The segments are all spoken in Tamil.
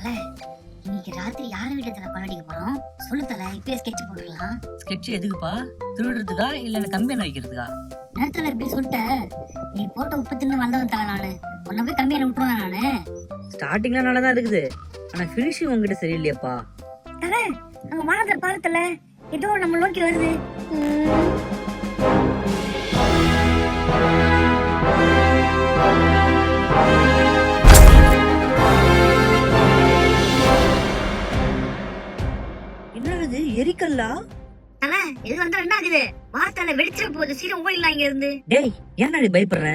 தல, இன்னைக்கு ராத்திரி யார் வீட்டுல தல கொள்ளடிக்க போறோம்? சொல்லு தல, இப்பயே ஸ்கெட்ச் போட்டுடலாம். ஸ்கெட்ச் எதுக்குப்பா? திருடுறதுக்கா இல்ல கம்பெனி வைக்கிறதுக்கா? நேரத்துல இப்படி சொல்லிட்ட, நீ போட்ட உப்பு தின்னு வந்தவன் தல நானு. உன்ன போய் கம்மியான விட்டுருவேன் நானு. ஸ்டார்டிங்ல நல்லதான் இருக்குது, ஆனா பினிஷிங் உங்ககிட்ட சரியில்லையாப்பா. தல, அங்க வானத்துல பாருத்தல, ஏதோ நம்ம நோக்கி வருது. என்னது எரிக்கல்லா? தல, இது வந்தா என்ன ஆகுது? வார்த்தால வெடிச்சிட போகுது, சீக்கிரம் ஓடிடலாம் இங்க இருந்து. டேய், ஏன்டா நீ பயப்படுற?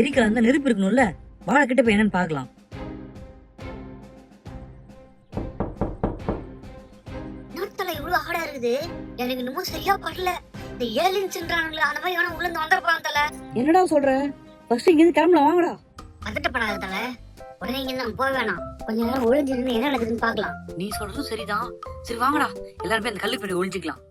எரிக்கல்லா இருந்தா நெருப்பு இருக்கணும்ல, வாழ கிட்ட போய் என்னன்னு பாக்கலாம். இவ்வளவு ஆடா இருக்குது, எனக்கு இன்னமும் சரியா படல. இந்த ஏலியன்ஸ்ன்றானுங்களே, அந்த மாதிரி வேணா உள்ள இருந்து வந்துடலாம் தல. என்னடா சொல்ற? ஃபர்ஸ்ட் இங்க இருந்து கிளம்பலாம், வாங்கடா. பதட்டப்படாத தல, உடனே இங்க நம்ம போக வேணாம். கொஞ்ச நேரம் ஒளிஞ்சிருந்து என்ன நடக்குதுன்னு பாக்கலாம். நீ சொல்றதும் சரிதான். சரி வாங்கடா, எல்லாருமே அந்த கல்லு பின்னாடி ஒளிஞ்சிக்கலாம்.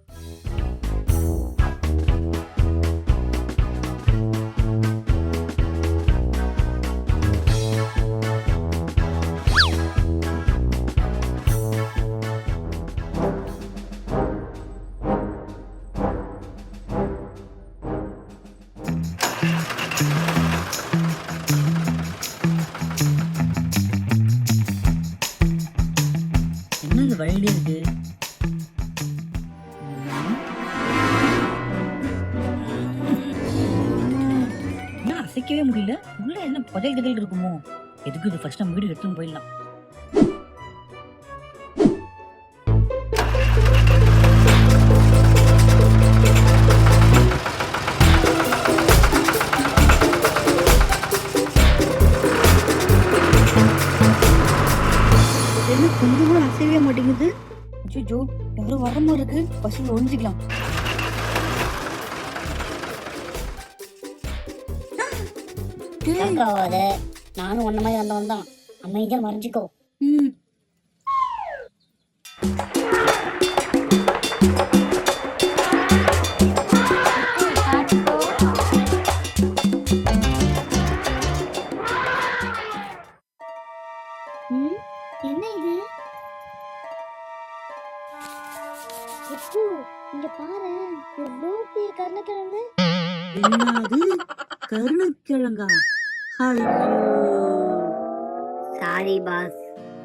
என்னது வழியிலே இருக்கு? என்ன அசைக்கவே முடியல, உள்ள என்ன புதையல் கதையில் இருக்குமோ? எதுக்கு இது ஃபர்ஸ்ட் நம்ம வீடு எடுத்துன்னு போயிடலாம். கொஞ்சம் கூட அசையவே மாட்டேங்குது. அச்சோ, யாரும் வர மாதிரி இருக்கு. பசங்க ஒழிஞ்சிக்கலாம். நானும் ஒன்ன மாதிரி வந்தவன் தான். அமைதியா மறைஞ்சிக்கோ. என்ன இது? இங்க பாரு, எவ்வளவு பெரிய கருணக்கிழங்கு. என்னது கருணக்கிழங்கா? Sorry boss.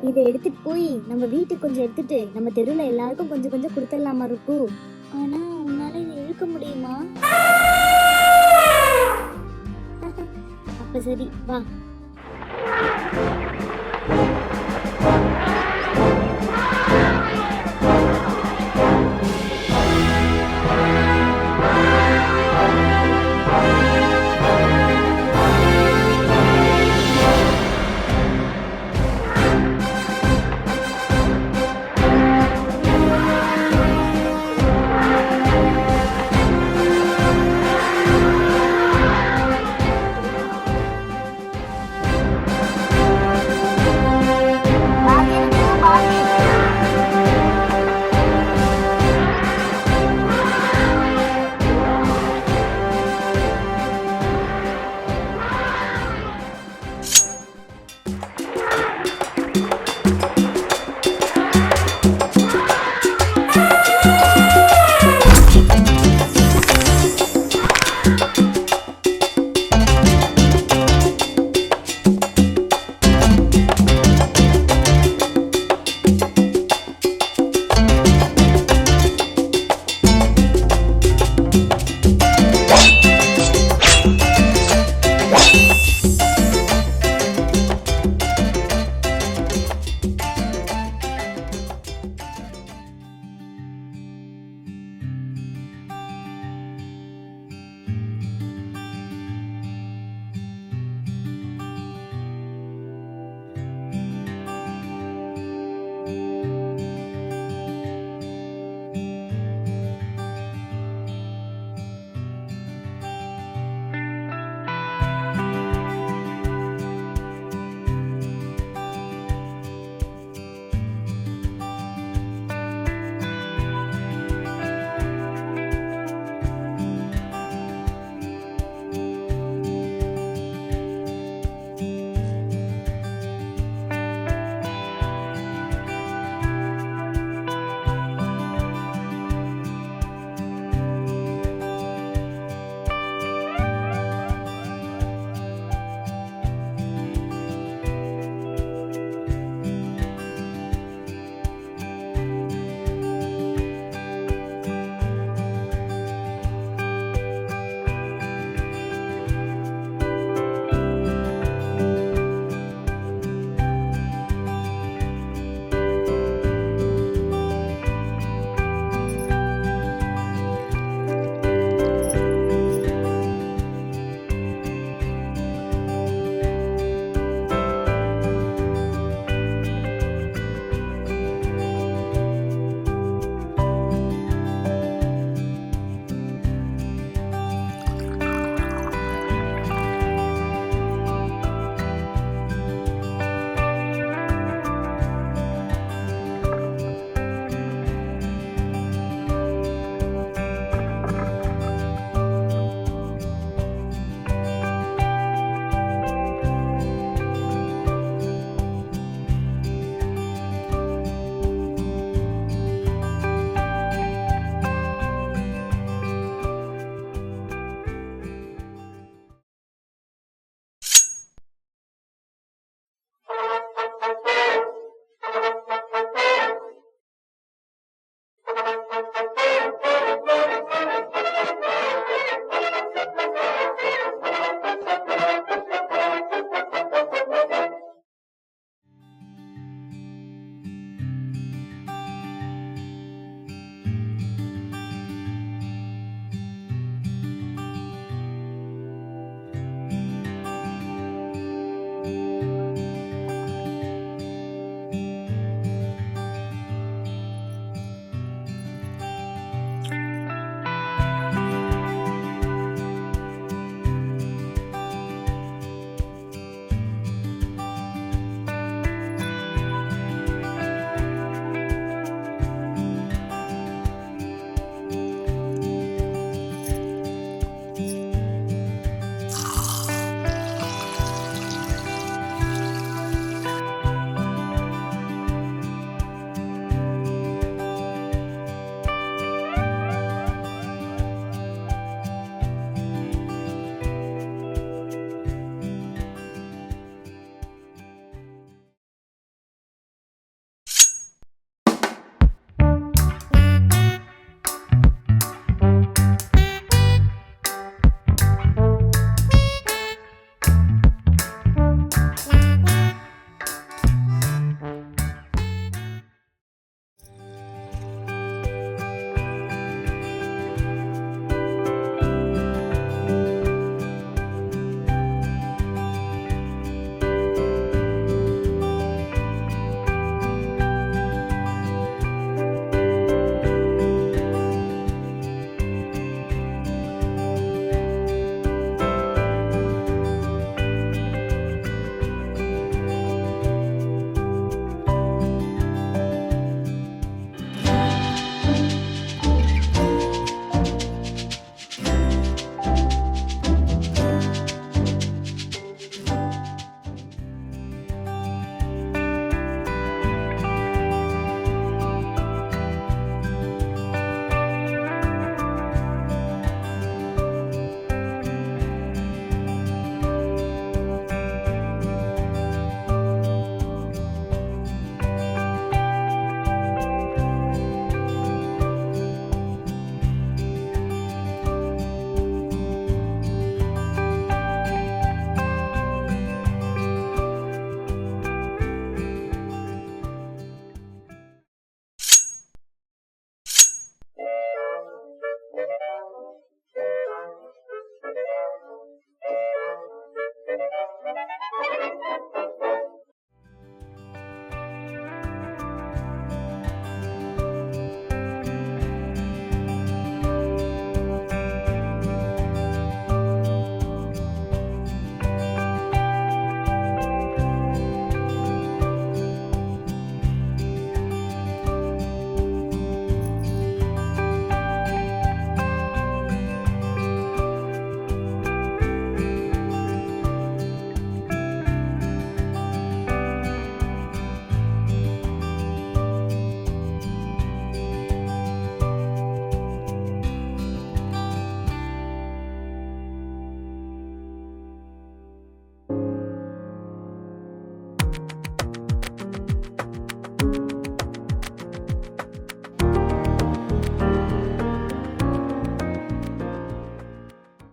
இதை எடுத்துட்டு போய் நம்ம வீட்டுக்கு கொஞ்சம் எடுத்துட்டு நம்ம தெருவுல எல்லாருக்கும் கொஞ்சம் கொஞ்சம் கொடுத்துடலாமா இருக்கும். ஆனா உன்னால இதை இழுக்க முடியுமா? அப்ப சரி வா,